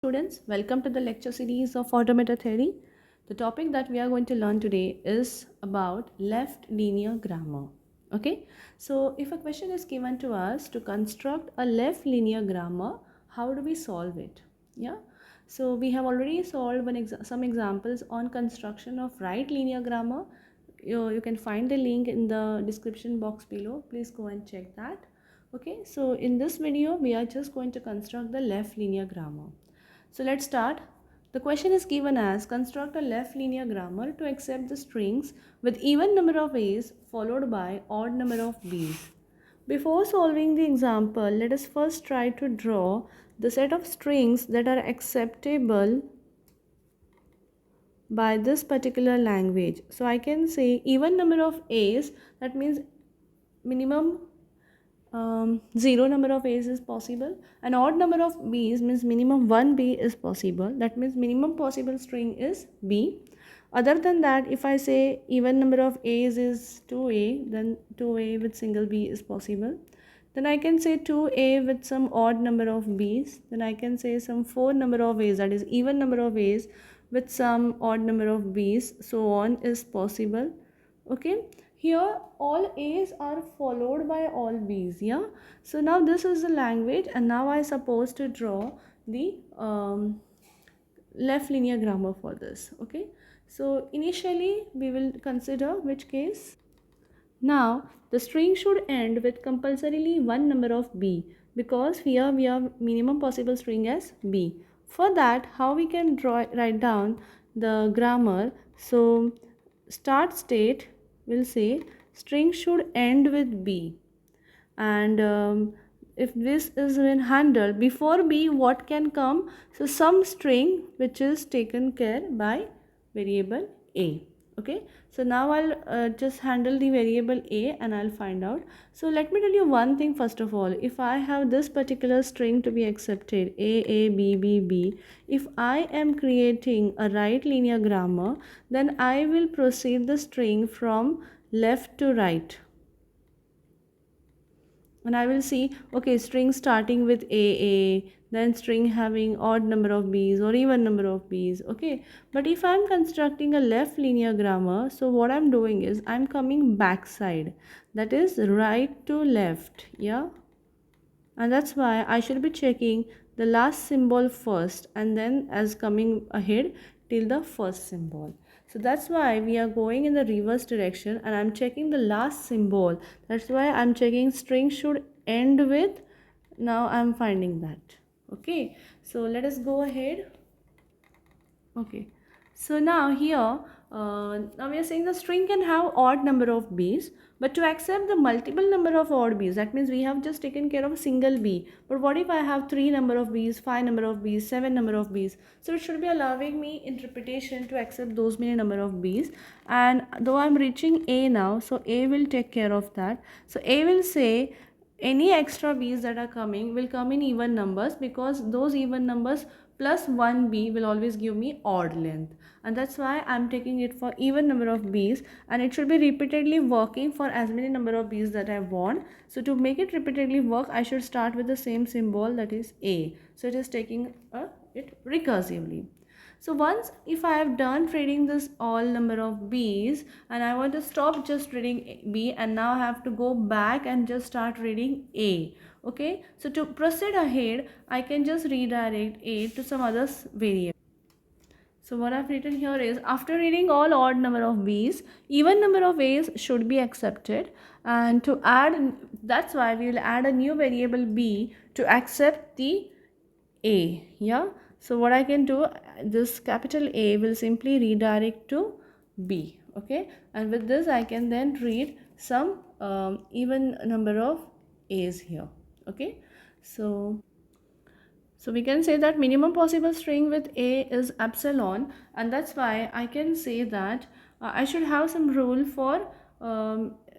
students, welcome to the lecture series of automata theory. The topic that we are going to learn today is about left linear grammar. Okay, so if a question is given to us to construct a left linear grammar, how do we solve it? Yeah, so we have already solved some examples on construction of right linear grammar. You can find the link in the description box below. Please go and check that. Okay, so in this video we are just going to construct the left linear grammar. So let's start. The question is given as construct a left linear grammar to accept the strings with even number of a's followed by odd number of b's. Before solving the example, let us first try to draw the set of strings that are acceptable by this particular language. So I can say even number of a's, that means minimum 0 number of a's is possible, and odd number of b's means minimum 1 b is possible. That means minimum possible string is b. Other than that, if I say even number of a's is 2a, then 2a with single b is possible. Then I can say 2a with some odd number of b's. Then I can say some 4 number of a's, that is even number of a's with some odd number of b's, so on is possible. Okay, here all a's are followed by all b's. Yeah, so now this is the language, and now I suppose to draw the left linear grammar for this. Okay, so initially we will consider which case. Now the string should end with compulsorily one number of b, because here we have minimum possible string as b. For that, how we can write down the grammar? So start state will say string should end with b, and if this is been handled, before b what can come? So some string which is taken care by variable a. Okay, so now I'll just handle the variable a and I'll find out. So let me tell you one thing first of all. If I have this particular string to be accepted, a b b b, if I am creating a right linear grammar, then I will proceed the string from left to right, and I will see, okay, string starting with a, then string having odd number of b's or even number of b's. Okay, but if I'm constructing a left linear grammar, so what I'm doing is I'm coming backside, that is right to left. Yeah, and that's why I should be checking the last symbol first and then as coming ahead till the first symbol. So that's why we are going in the reverse direction, and I'm checking the last symbol. That's why I'm checking string should end with. Now I'm finding that. Okay, so let us go ahead. Okay, so now here now we are saying the string can have odd number of b's, but to accept the multiple number of odd b's, that means we have just taken care of a single b. But what if I have 3 number of b's, 5 number of b's, 7 number of b's? So it should be allowing me interpretation to accept those many number of b's. And though I'm reaching a now, so a will take care of that. So a will say any extra b's that are coming will come in even numbers, because those even numbers plus 1b will always give me odd length, and that's why I'm taking it for even number of b's, and it should be repeatedly working for as many number of b's that I want. So to make it repeatedly work, I should start with the same symbol, that is a. So it is taking it recursively. So once if I have done reading this all number of b's, and I want to stop just reading b and now I have to go back and just start reading a. Okay, so to proceed ahead, I can just redirect a to some other variable. So what I've written here is, after reading all odd number of b's, even number of a's should be accepted, and to add, that's why we will add a new variable b to accept the a. Yeah, so what I can do, this capital A will simply redirect to b. Okay, and with this I can then read some even number of a's here. Okay, so we can say that minimum possible string with a is epsilon, and that's why I can say that I should have some rule for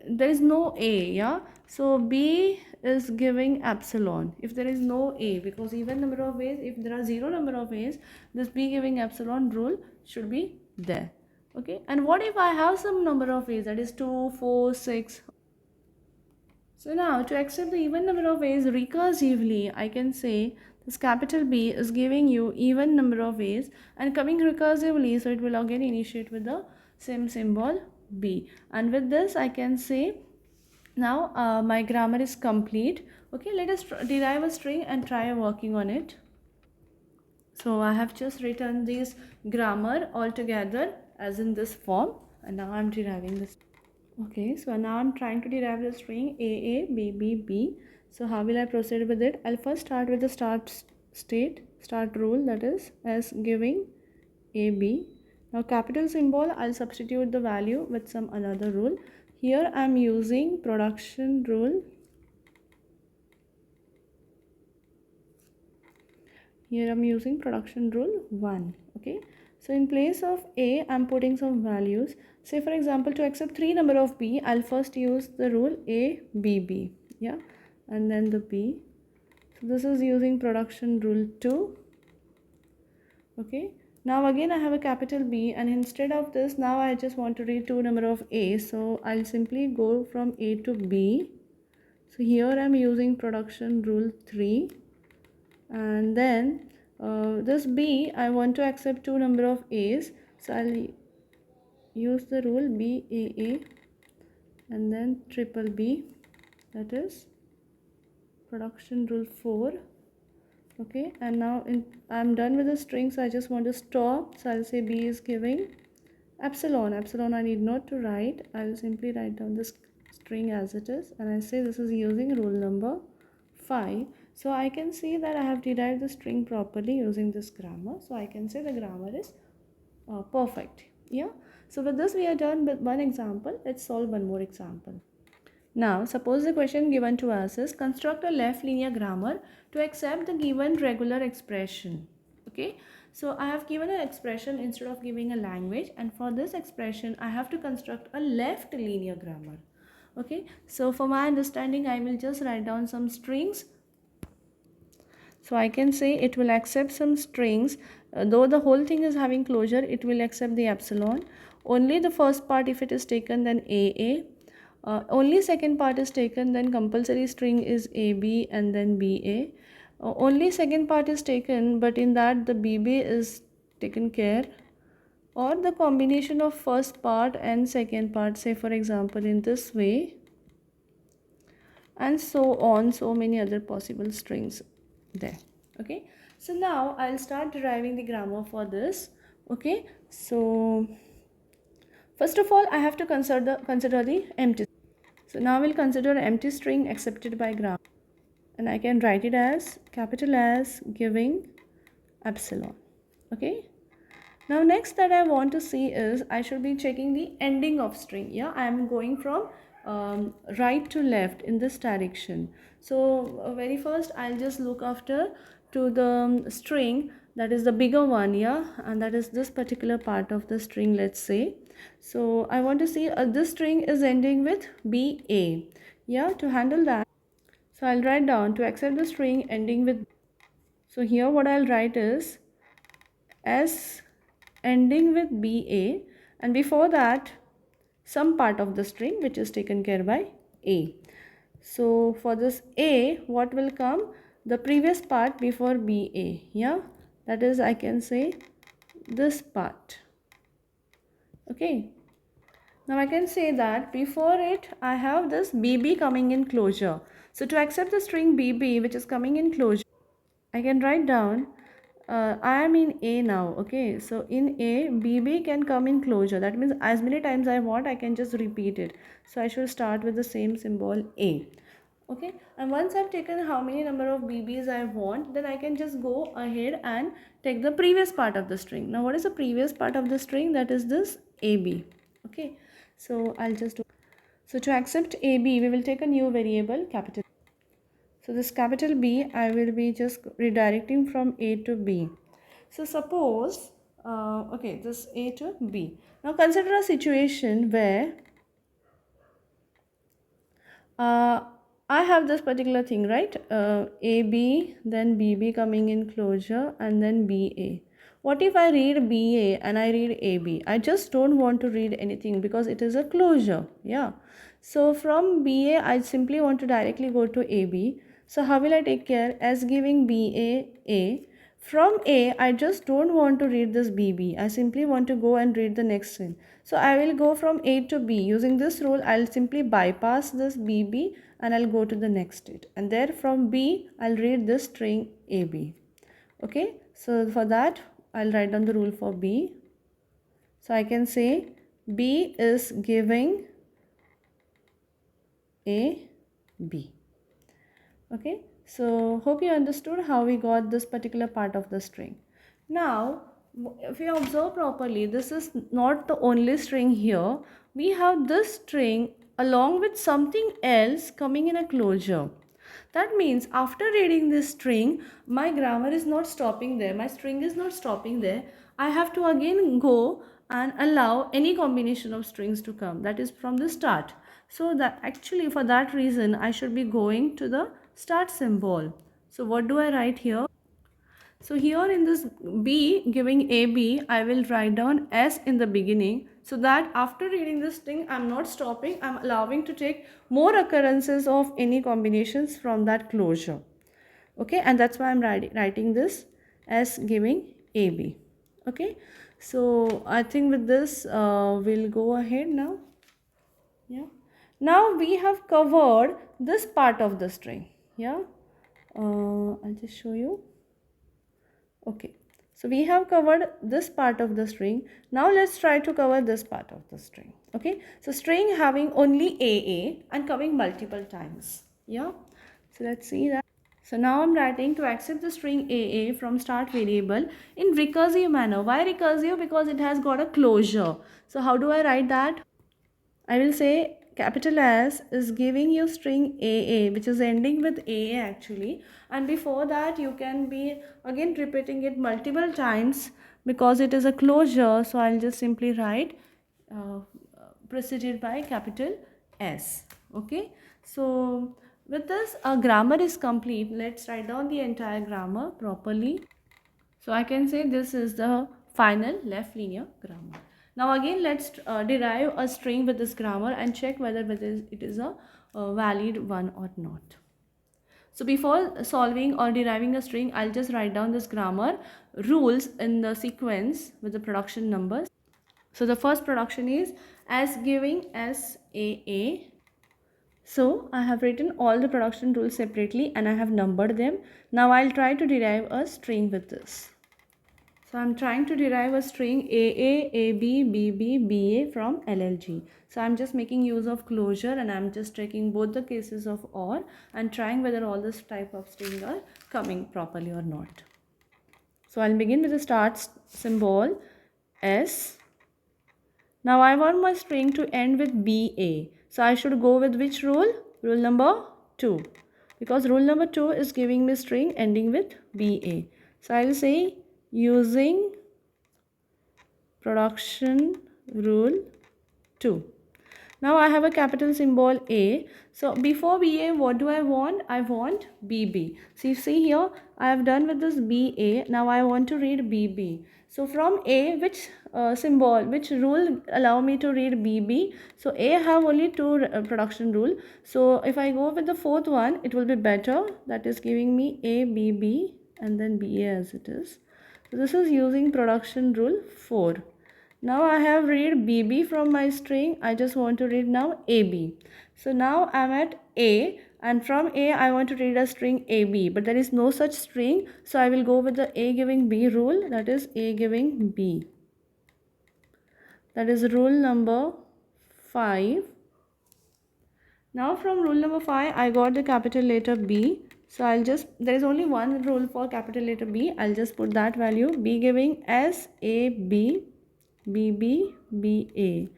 there is no a. Yeah, so b is giving epsilon if there is no a, because even number of a's, if there are 0 number of a's, this b giving epsilon rule should be there. Okay, and what if I have some number of a's, that is 2, 4, 6. So now to accept the even number of a's recursively, I can say this capital B is giving you even number of A's and coming recursively, so it will again initiate with the same symbol B. And with this I can say now my grammar is complete. Okay, let us derive a string and try working on it. So I have just written this grammar all together as in this form, and now I'm deriving this. Okay, so now I'm trying to derive the string A, B, B, B. So how will I proceed with it? I'll first start with the start rule, that is as giving A, B. Now capital symbol, I'll substitute the value with some another rule. Here I'm using production rule. Here I'm using production rule 1. Okay, so in place of A, I'm putting some values. Say for example, to accept 3 number of B, I'll first use the rule A, B, B. Yeah, and then the B. So this is using production rule 2. Okay, now again I have a capital B, and instead of this, now I just want to read 2 number of A. So I'll simply go from A to B. So here I'm using production rule 3. And then this B, I want to accept 2 number of A's, so I'll use the rule BAA and then triple B, that is production rule 4. Okay, and now I'm done with the string, so I just want to stop. So I'll say B is giving epsilon. I need not to write. I'll simply write down this string as it is, and I say this is using rule number 5. So I can see that I have derived the string properly using this grammar. So I can say the grammar is perfect. Yeah. So with this we are done with one example. Let's solve one more example. Now suppose the question given to us is construct a left linear grammar to accept the given regular expression. Okay. So I have given an expression instead of giving a language, and for this expression I have to construct a left linear grammar. Okay. So for my understanding, I will just write down some strings. So I can say it will accept some strings, though the whole thing is having closure, it will accept the epsilon. Only the first part if it is taken, then AA. Only second part is taken, then compulsory string is AB and then BA. Only second part is taken, but in that the BB is taken care, or the combination of first part and second part, say for example in this way, and so on, so many other possible strings there. Okay, so now I'll start deriving the grammar for this. Okay, so first of all I have to consider the empty. So now we'll consider empty string accepted by grammar, and I can write it as capital S giving epsilon. Okay, now next that I want to see is I should be checking the ending of string. Yeah, I am going from right to left in this direction. So very first I'll just look after to the string that is the bigger one. Yeah, and that is this particular part of the string, let's say. So I want to see this string is ending with BA. Yeah, to handle that, so I'll write down to accept the string ending with. So here what I'll write is S ending with BA, and before that some part of the string which is taken care by A. So for this A, what will come? The previous part before BA. Yeah, that is, I can say this part. Okay, now I can say that before it I have this BB coming in closure. So to accept the string BB which is coming in closure, I can write down I am in A now. Okay, so in A, BB can come in closure. That means as many times I want, I can just repeat it. So I should start with the same symbol A. Okay, and once I've taken how many number of BBs I want, then I can just go ahead and take the previous part of the string. Now what is the previous part of the string? That is this AB. Okay, so I'll just do. So to accept AB, we will take a new variable capital. So this capital B, I will be just redirecting from A to B. So suppose, okay, this A to B. Now consider a situation where uh, I have this particular thing, right? AB, then BB coming in closure, and then BA. What if I read BA and I read AB? I just don't want to read anything because it is a closure. Yeah. So from BA, I simply want to directly go to AB. So how will I take care? As giving A. From A, I just don't want to read this BB. I simply want to go and read the next string. So I will go from A to B. Using this rule, I'll simply bypass this BB and I'll go to the next state. And there from B, I'll read this string AB. Okay, so for that, I'll write down the rule for B. So I can say B is giving A, B. Okay, so hope you understood how we got this particular part of the string. Now if you observe properly, this is not the only string here. We have this string along with something else coming in a closure. That means after reading this string, my grammar is not stopping there, my string is not stopping there. I have to again go and allow any combination of strings to come, that is from the start. So that actually for that reason I should be going to the start symbol. So what do I write here? So here in this B giving AB, I will write down S in the beginning, so that after reading this thing, I'm not stopping, I'm allowing to take more occurrences of any combinations from that closure. Okay, and that's why I'm writing this as giving AB. Okay, so I think with this, we'll go ahead now. Yeah. Now we have covered this part of the string. Yeah. I'll just show you. Okay, so we have covered this part of the string. Now let's try to cover this part of the string. Okay, so string having only AA and coming multiple times. Yeah, so let's see that. So now I'm writing to accept the string AA from start variable in recursive manner. Why recursive? Because it has got a closure. So how do I write that? I will say capital S is giving you string AA, which is ending with AA actually, and before that you can be again repeating it multiple times because it is a closure. So I'll just simply write uh, preceded by capital S. Okay, so with this grammar is complete. Let's write down the entire grammar properly. So I can say this is the final left linear grammar. Now again let's derive a string with this grammar and check whether it is a valid one or not. So before solving or deriving a string, I'll just write down this grammar rules in the sequence with the production numbers. So the first production is as giving SAA. So I have written all the production rules separately and I have numbered them. Now I'll try to derive a string with this. So I'm trying to derive a string AA, AB, BB, BA from LLG. So I'm just making use of closure and I'm just checking both the cases of OR and trying whether all this type of string are coming properly or not. So I'll begin with the start symbol S. Now I want my string to end with BA. So I should go with which rule? Rule number 2. Because rule number 2 is giving me string ending with BA. So I will say using production rule 2. Now I have a capital symbol A. So before BA, what do I want? I want BB. So you see here, I have done with this BA. Now I want to read BB. So from A, which symbol, which rule allow me to read BB? So A have only two production rule. So if I go with the fourth one, it will be better. That is giving me A, BB and then BA as it is. So this is using production rule 4. Now I have read BB from my string. I just want to read now AB. So now I'm at A and from A I want to read a string AB, but there is no such string. So I will go with the A giving B rule, that is A giving B. That is rule number 5. Now from rule number 5 I got the capital letter B. So I'll just, there is only one rule for capital letter B. I'll just put that value, B giving S A B B B B A.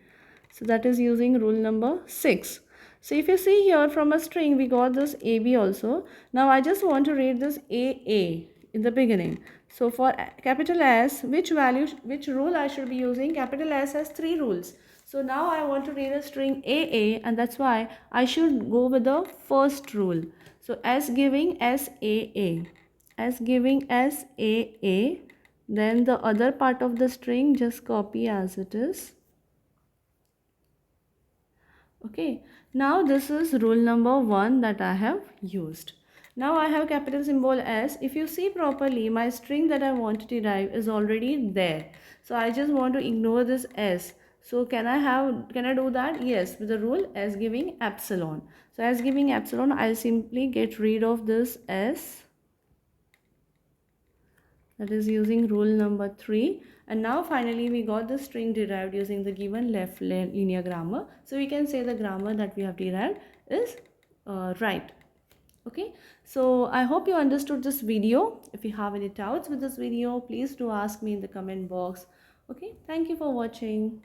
So that is using rule number 6. So if you see here from a string we got this AB also. Now I just want to read this AA in the beginning. So for capital S, which value, which rule I should be using? Capital S has 3 rules. So now I want to read a string AA and that's why I should go with the first rule. So as giving SAA, as giving SAA, then the other part of the string just copy as it is. Okay, now this is rule number 1 that I have used. Now I have capital symbol S. If you see properly, my string that I want to derive is already there. So I just want to ignore this S. So can I do that? Yes, with the rule S giving epsilon. So as giving epsilon, I'll simply get rid of this S. That is using rule number 3. And now finally we got the string derived using the given left linear grammar. So we can say the grammar that we have derived is right. Okay, so I hope you understood this video. If you have any doubts with this video, please do ask me in the comment box. Okay, thank you for watching.